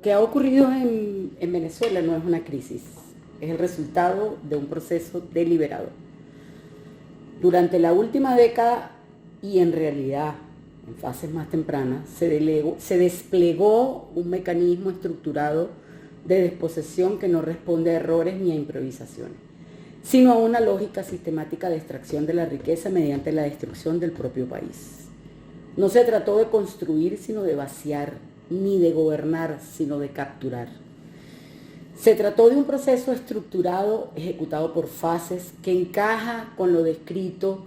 Lo que ha ocurrido en Venezuela no es una crisis, es el resultado de un proceso deliberado. Durante la última década y en realidad en fases más tempranas se desplegó un mecanismo estructurado de desposesión que no responde a errores ni a improvisaciones, sino a una lógica sistemática de extracción de la riqueza mediante la destrucción del propio país. No se trató de construir, sino de vaciar, ni de gobernar, sino de capturar. Se trató de un proceso estructurado, ejecutado por fases, que encaja con lo descrito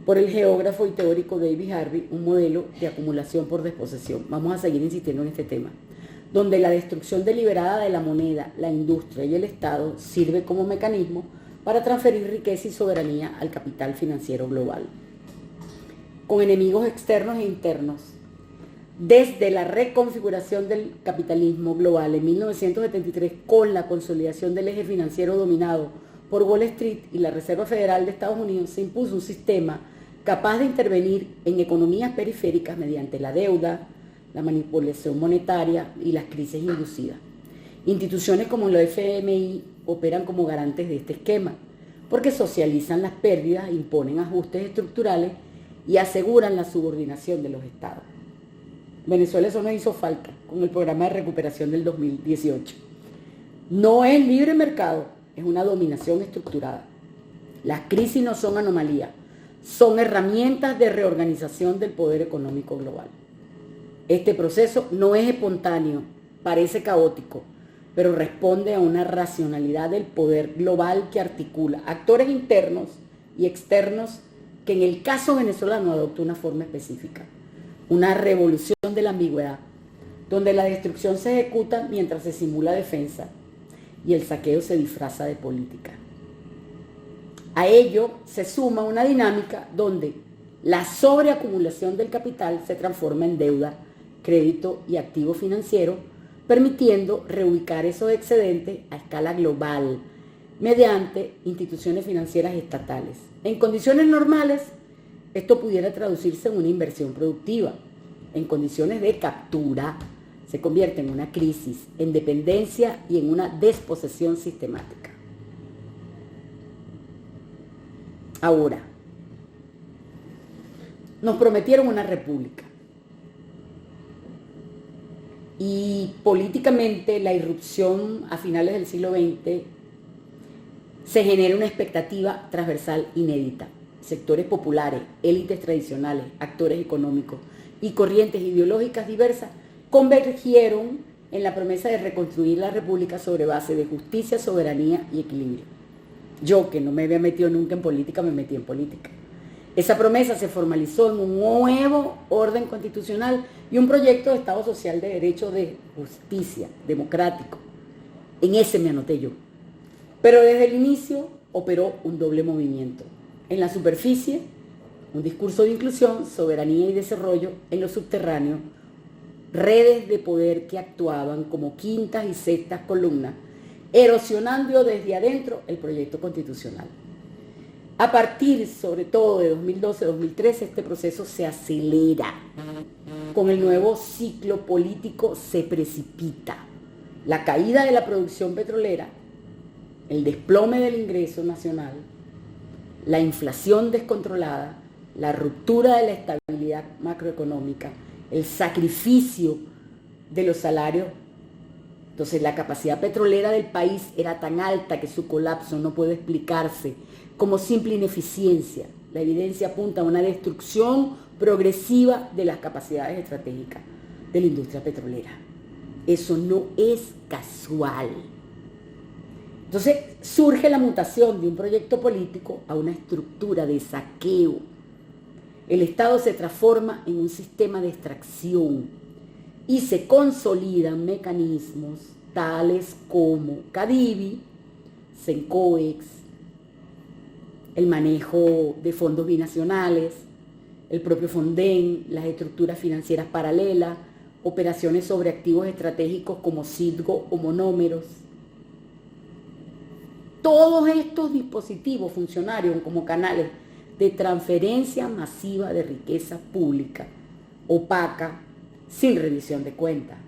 por el geógrafo y teórico David Harvey, un modelo de acumulación por desposesión. Vamos a seguir insistiendo en este tema, donde la destrucción deliberada de la moneda, la industria y el Estado sirve como mecanismo para transferir riqueza y soberanía al capital financiero global. Con enemigos externos e internos, desde la reconfiguración del capitalismo global en 1973 con la consolidación del eje financiero dominado por Wall Street y la Reserva Federal de Estados Unidos, se impuso un sistema capaz de intervenir en economías periféricas mediante la deuda, la manipulación monetaria y las crisis inducidas. Instituciones como la FMI operan como garantes de este esquema, porque socializan las pérdidas, imponen ajustes estructurales y aseguran la subordinación de los estados. Venezuela eso no hizo falta con el programa de recuperación del 2018. No es libre mercado, es una dominación estructurada. Las crisis no son anomalías, son herramientas de reorganización del poder económico global. Este proceso no es espontáneo, parece caótico, pero responde a una racionalidad del poder global que articula actores internos y externos que en el caso venezolano adopta una forma específica. Una revolución de la ambigüedad, donde la destrucción se ejecuta mientras se simula defensa y el saqueo se disfraza de política. A ello se suma una dinámica donde la sobreacumulación del capital se transforma en deuda, crédito y activo financiero, permitiendo reubicar esos excedentes a escala global mediante instituciones financieras estatales. En condiciones normales, esto pudiera traducirse en una inversión productiva. En condiciones de captura, se convierte en una crisis, en dependencia y en una desposesión sistemática. Ahora, nos prometieron una república. Y políticamente la irrupción a finales del siglo XX se genera una expectativa transversal inédita. Sectores populares, élites tradicionales, actores económicos y corrientes ideológicas diversas convergieron en la promesa de reconstruir la república sobre base de justicia, soberanía y equilibrio. Yo, que no me había metido nunca en política, me metí en política. Esa promesa se formalizó en un nuevo orden constitucional y un proyecto de Estado social de derecho de justicia, democrático. En ese me anoté yo. Pero desde el inicio operó un doble movimiento. En la superficie, un discurso de inclusión, soberanía y desarrollo; en lo subterráneo, redes de poder que actuaban como quintas y sextas columnas, erosionando desde adentro el proyecto constitucional. A partir, sobre todo, de 2012-2013, este proceso se acelera. Con el nuevo ciclo político se precipita la caída de la producción petrolera, el desplome del ingreso nacional, la inflación descontrolada, la ruptura de la estabilidad macroeconómica, el sacrificio de los salarios. Entonces la capacidad petrolera del país era tan alta que su colapso no puede explicarse como simple ineficiencia. La evidencia apunta a una destrucción progresiva de las capacidades estratégicas de la industria petrolera. Eso no es casual. Entonces surge la mutación de un proyecto político a una estructura de saqueo. El Estado se transforma en un sistema de extracción y se consolidan mecanismos tales como CADIVI, CENCOEX, el manejo de fondos binacionales, el propio Fonden, las estructuras financieras paralelas, operaciones sobre activos estratégicos como CIDGO o monómeros. Todos estos dispositivos funcionaron como canales de transferencia masiva de riqueza pública, opaca, sin rendición de cuentas.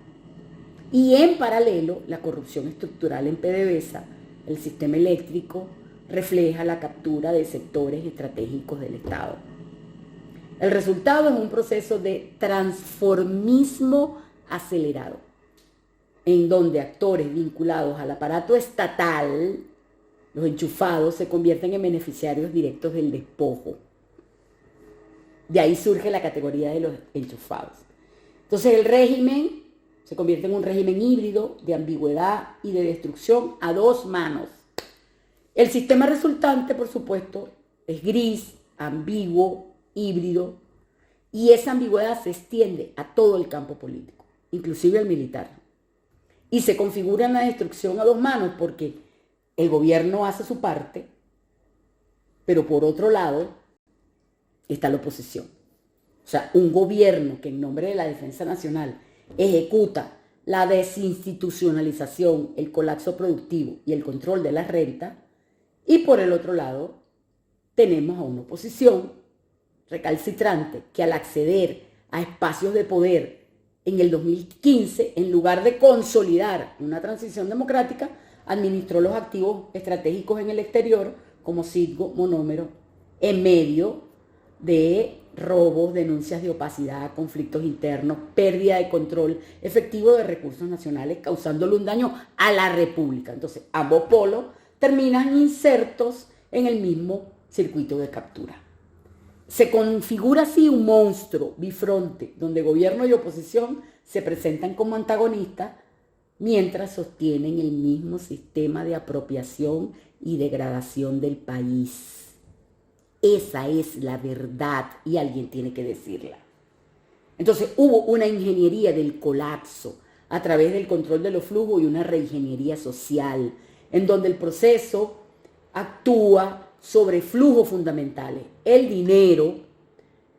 Y en paralelo, la corrupción estructural en PDVSA, el sistema eléctrico, refleja la captura de sectores estratégicos del Estado. El resultado es un proceso de transformismo acelerado, en donde actores vinculados al aparato estatal, los enchufados, se convierten en beneficiarios directos del despojo. De ahí surge la categoría de los enchufados. Entonces el régimen se convierte en un régimen híbrido de ambigüedad y de destrucción a dos manos. El sistema resultante, por supuesto, es gris, ambiguo, híbrido, y esa ambigüedad se extiende a todo el campo político, inclusive al militar. Y se configura en la destrucción a dos manos porque el gobierno hace su parte, pero por otro lado está la oposición. O sea, un gobierno que en nombre de la defensa nacional ejecuta la desinstitucionalización, el colapso productivo y el control de la renta, y por el otro lado tenemos a una oposición recalcitrante que al acceder a espacios de poder en el 2015, en lugar de consolidar una transición democrática, administró los activos estratégicos en el exterior como Citgo, Monómero, en medio de robos, denuncias de opacidad, conflictos internos, pérdida de control efectivo de recursos nacionales, causándole un daño a la República. Entonces, ambos polos terminan insertos en el mismo circuito de captura. Se configura así un monstruo bifronte, donde gobierno y oposición se presentan como antagonistas, mientras sostienen el mismo sistema de apropiación y degradación del país. Esa es la verdad y alguien tiene que decirla. Entonces hubo una ingeniería del colapso a través del control de los flujos y una reingeniería social, en donde el proceso actúa sobre flujos fundamentales, el dinero,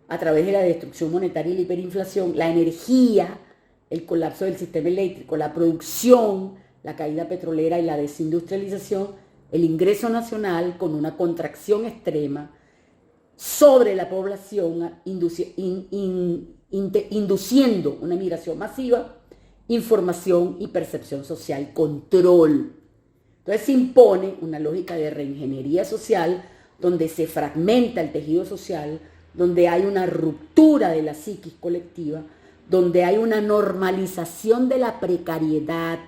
a través de la destrucción monetaria y la hiperinflación, la energía, el colapso del sistema eléctrico, la producción, la caída petrolera y la desindustrialización, el ingreso nacional con una contracción extrema sobre la población, induciendo una migración masiva, información y percepción social, control. Entonces se impone una lógica de reingeniería social donde se fragmenta el tejido social, donde hay una ruptura de la psiquis colectiva, donde hay una normalización de la precariedad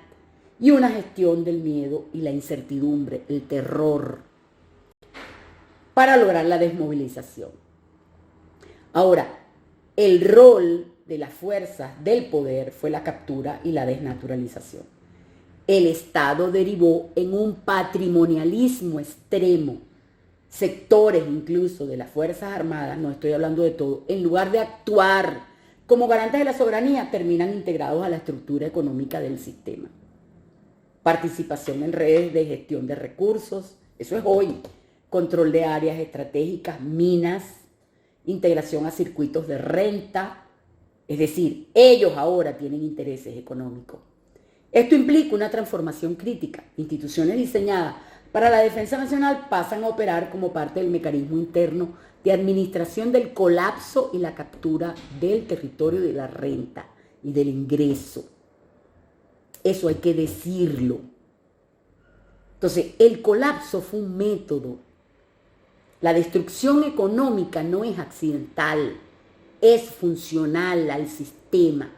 y una gestión del miedo y la incertidumbre, el terror, para lograr la desmovilización. Ahora, el rol de las fuerzas del poder fue la captura y la desnaturalización. El Estado derivó en un patrimonialismo extremo. Sectores incluso de las Fuerzas Armadas, no estoy hablando de todo, en lugar de actuar como garantes de la soberanía, terminan integrados a la estructura económica del sistema. Participación en redes de gestión de recursos, eso es hoy. Control de áreas estratégicas, minas, integración a circuitos de renta. Es decir, ellos ahora tienen intereses económicos. Esto implica una transformación crítica. Instituciones diseñadas para la defensa nacional pasan a operar como parte del mecanismo interno de administración del colapso y la captura del territorio, de la renta y del ingreso. Eso hay que decirlo. Entonces, el colapso fue un método. La destrucción económica no es accidental, es funcional al sistema.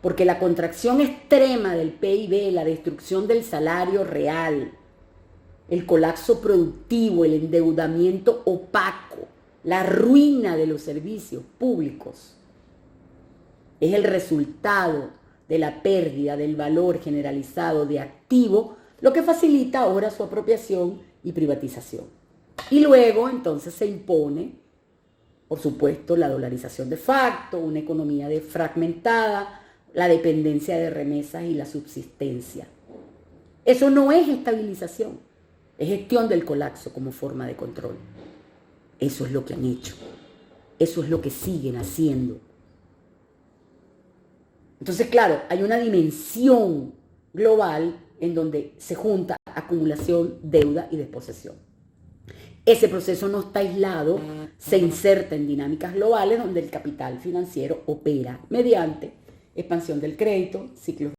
Porque la contracción extrema del PIB, la destrucción del salario real, el colapso productivo, el endeudamiento opaco, la ruina de los servicios públicos, es el resultado de la pérdida del valor generalizado de activo, lo que facilita ahora su apropiación y privatización. Y luego entonces se impone, por supuesto, la dolarización de facto, una economía fragmentada, la dependencia de remesas y la subsistencia. Eso no es estabilización, es gestión del colapso como forma de control. Eso es lo que han hecho, eso es lo que siguen haciendo. Entonces, claro, hay una dimensión global en donde se junta acumulación, deuda y desposesión. Ese proceso no está aislado, se inserta en dinámicas globales donde el capital financiero opera mediante expansión del crédito, ciclos